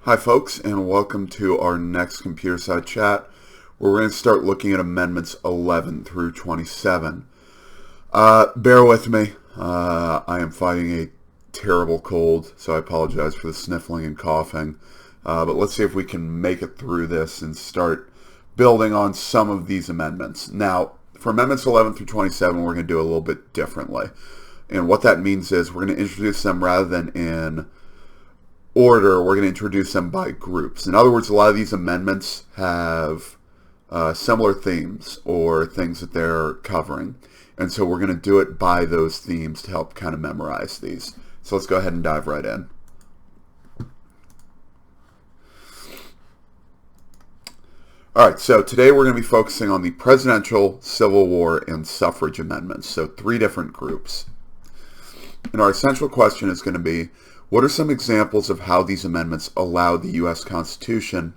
Hi folks, and welcome to our next computer side chat where we're going to start looking at amendments 11 through 27. Bear with me. I am fighting a terrible cold, so I apologize for the sniffling and coughing. But let's see if we can make it through this and start building on some of these amendments. Now, for amendments 11 through 27, we're going to do it a little bit differently. And what that means is we're going to introduce them rather than in order, we're going to introduce them by groups. In other words, a lot of these amendments have similar themes or things that they're covering. And so we're going to do it by those themes to help kind of memorize these. So let's go ahead and dive right in. All right, so today we're going to be focusing on the presidential, Civil War, and suffrage amendments. So 3 different groups. And our essential question is going to be, what are some examples of how these amendments allow the U.S. Constitution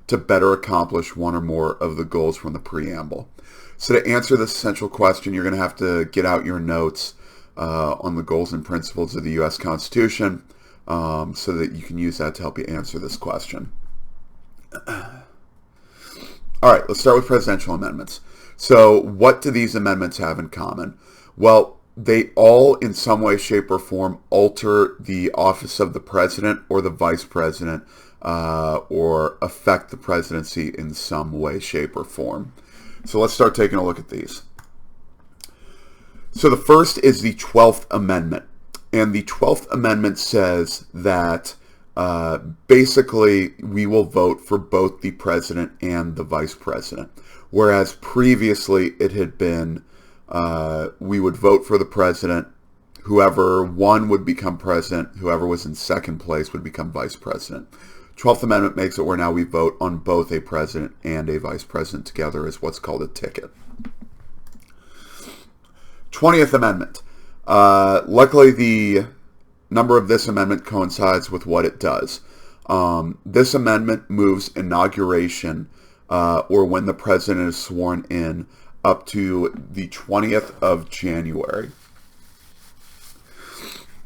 to better accomplish one or more of the goals from the preamble? So to answer this essential question, you're going to have to get out your notes on the goals and principles of the U.S. Constitution so that you can use that to help you answer this question. All right, let's start with presidential amendments. So what do these amendments have in common? Well, they all, in some way, shape, or form, alter the office of the president or the vice president or affect the presidency in some way, shape, or form. So let's start taking a look at these. So the first is the 12th Amendment. And the 12th Amendment says that basically we will vote for both the president and the vice president. Whereas previously it had been we would vote for the president, whoever won would become president, whoever was in second place would become vice president. 12th Amendment makes it where now we vote on both a president and a vice president together as what's called a ticket. 20th Amendment. Luckily, the number of this amendment coincides with what it does. This amendment moves inauguration, or when the president is sworn in, up to the 20th of January.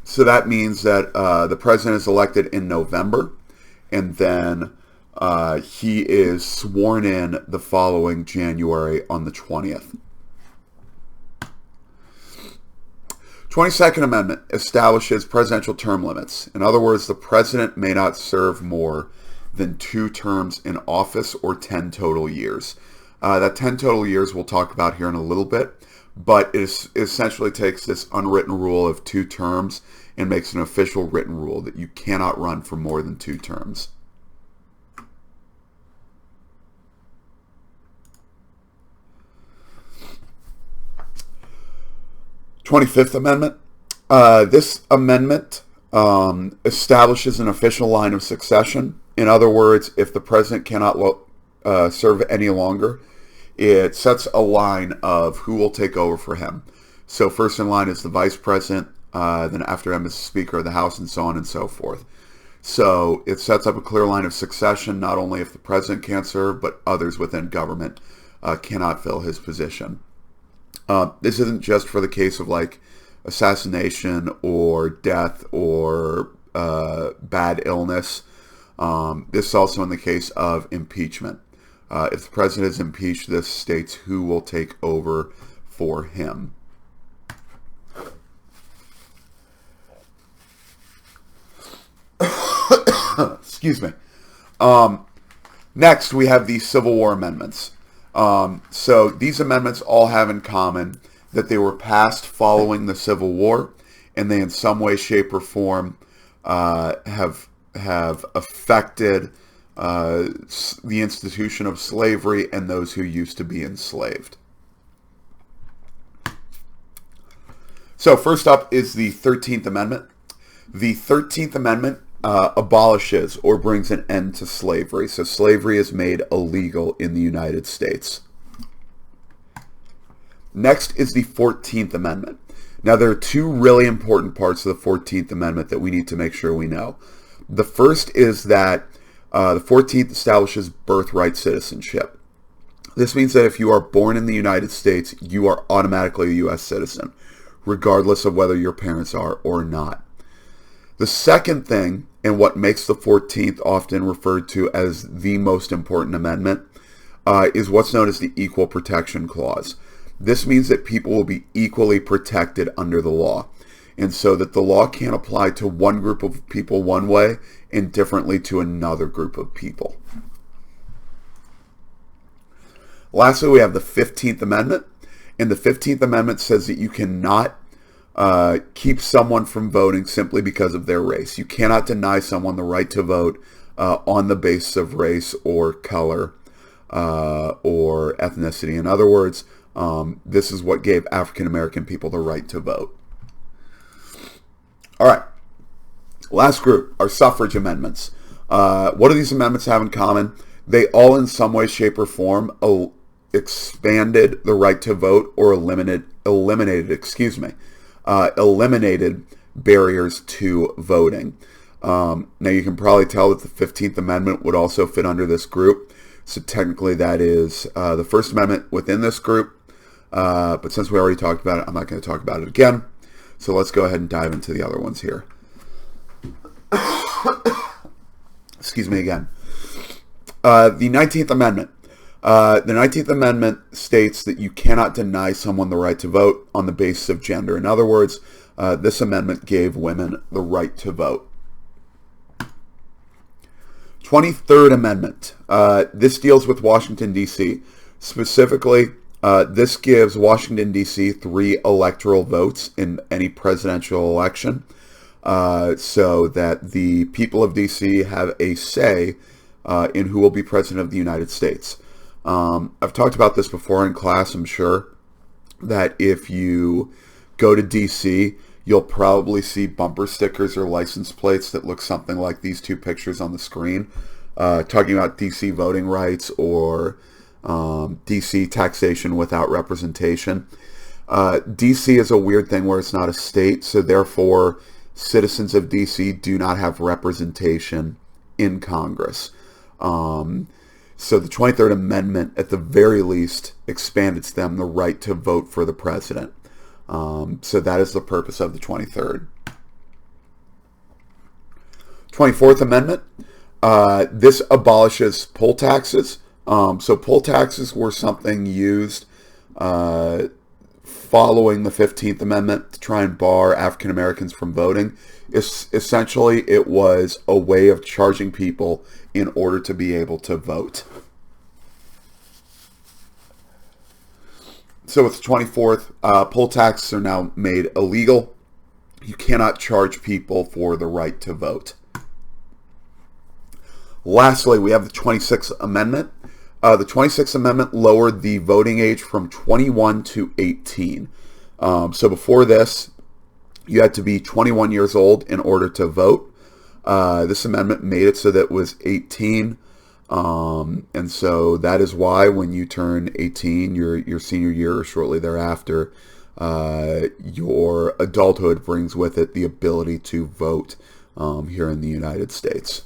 So that means that the president is elected in November, and then he is sworn in the following January on the 20th. 22nd Amendment establishes presidential term limits. In other words, the president may not serve more than 2 terms in office or 10 total years. That 10 total years we'll talk about here in a little bit, but it essentially takes this unwritten rule of 2 terms and makes an official written rule that you cannot run for more than 2 terms. '25th Amendment. This amendment establishes an official line of succession. In other words, if the president cannot serve any longer, it sets a line of who will take over for him. So first in line is the vice president, then after him is the Speaker of the House, and so on and so forth. So it sets up a clear line of succession, not only if the president can't serve, but others within government cannot fill his position. This isn't just for the case of like assassination or death or bad illness. This is also in the case of impeachment. If the president is impeached, this states who will take over for him. Excuse me. Next, we have the Civil War amendments. So these amendments all have in common that they were passed following the Civil War, and they in some way, shape, or form have affected the institution of slavery and those who used to be enslaved. So first up is the 13th Amendment. The 13th Amendment abolishes or brings an end to slavery. So slavery is made illegal in the United States. Next is the 14th Amendment. Now there are 2 really important parts of the 14th Amendment that we need to make sure we know. The first is that the 14th establishes birthright citizenship. This means that if you are born in the United States, you are automatically a U.S. citizen, regardless of whether your parents are or not. The second thing and what makes the 14th often referred to as the most important amendment is what's known as the Equal Protection Clause. This means that people will be equally protected under the law, and so that the law can't apply to one group of people one way and differently to another group of people. Lastly, we have the 15th Amendment, and the 15th Amendment says that you cannot keep someone from voting simply because of their race. You cannot deny someone the right to vote on the basis of race or color or ethnicity. In other words, this is what gave African American people the right to vote. All right. Last group are suffrage amendments. What do these amendments have in common? They all in some way, shape, or form expanded the right to vote or eliminated barriers to voting. Now you can probably tell that the 15th Amendment would also fit under this group. So technically that is the First Amendment within this group. But since we already talked about it, I'm not going to talk about it again. So let's go ahead and dive into the other ones here. Excuse me again. The 19th Amendment. The 19th Amendment states that you cannot deny someone the right to vote on the basis of gender. In other words, this amendment gave women the right to vote. 23rd Amendment. This deals with Washington, D.C. Specifically, this gives Washington, D.C. 3 electoral votes in any presidential election, so that the people of D.C. have a say in who will be president of the United States. I've talked about this before in class, I'm sure, that if you go to D.C., you'll probably see bumper stickers or license plates that look something like these two pictures on the screen, talking about D.C. voting rights or D.C. taxation without representation. D.C. is a weird thing where it's not a state, so therefore citizens of D.C. do not have representation in Congress. So the 23rd Amendment, at the very least, expanded to them the right to vote for the president. So that is the purpose of the 23rd. 24th Amendment. This abolishes poll taxes. So poll taxes were something used following the 15th Amendment to try and bar African Americans from voting. Essentially, it was a way of charging people in order to be able to vote. So with the 24th, poll taxes are now made illegal. You cannot charge people for the right to vote. Lastly, we have the 26th Amendment. The 26th Amendment lowered the voting age from 21 to 18. So before this, you had to be 21 years old in order to vote. This amendment made it so that it was 18. And so that is why when you turn 18, your senior year or shortly thereafter, your adulthood brings with it the ability to vote here in the United States.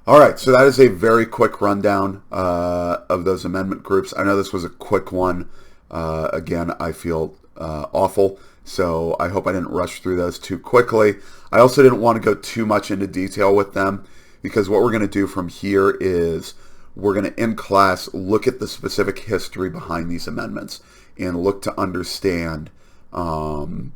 All right, so that is a very quick rundown of those amendment groups. I know this was a quick one. Again, I feel awful, so I hope I didn't rush through those too quickly. I also didn't want to go too much into detail with them, because what we're going to do from here is we're going to, in class, look at the specific history behind these amendments and look to understand why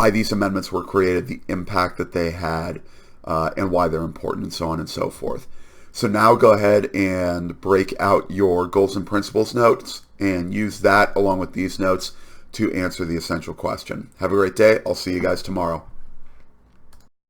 these amendments were created, the impact that they had, and why they're important, and so on and so forth. So now go ahead and break out your goals and principles notes and use that along with these notes to answer the essential question. Have a great day. I'll see you guys tomorrow.